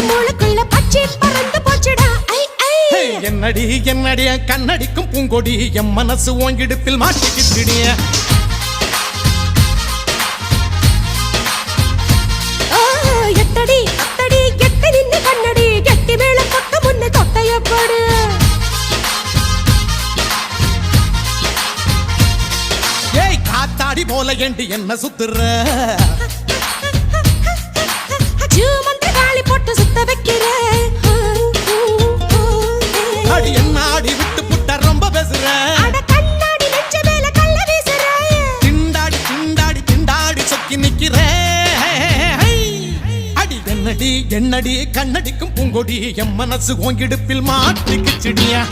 மூளைக்குள்ள பச்சை பறந்து போச்சுடா ஐ ஐ என்னடி என்னடிய கண்ணடிக்கும் பூங்கொடி என் மனசு ஓங்கிடுப்பில் மாட்டிக்கிட்டுடிய எட்டடி அத்தடி எட்டு நின்னு கண்ணடி கெட்டி மேல கொட்ட முன்ன தொட்டைய போடு ஏய் காத்தாடி போல ஏண்டி என்ன சுத்துற ஜூமந்திர காளி போட்டு சுத்த வைக்கிற அடி என்ன ஆடி விட்டு புட்ட ரொம்ப பேசுற அட கண்ணாடி நெஞ்ச மேல கள்ள வீசுற திண்டாடி திண்டாடி திண்டாடி சொக்கி நிக்கிற அடி என்னடி என்னடி கண்ணடிக்கும் பூங்கொடி என் மனசு ஓங்கிடுப்பில் மாட்டிக்கிச்சிடியா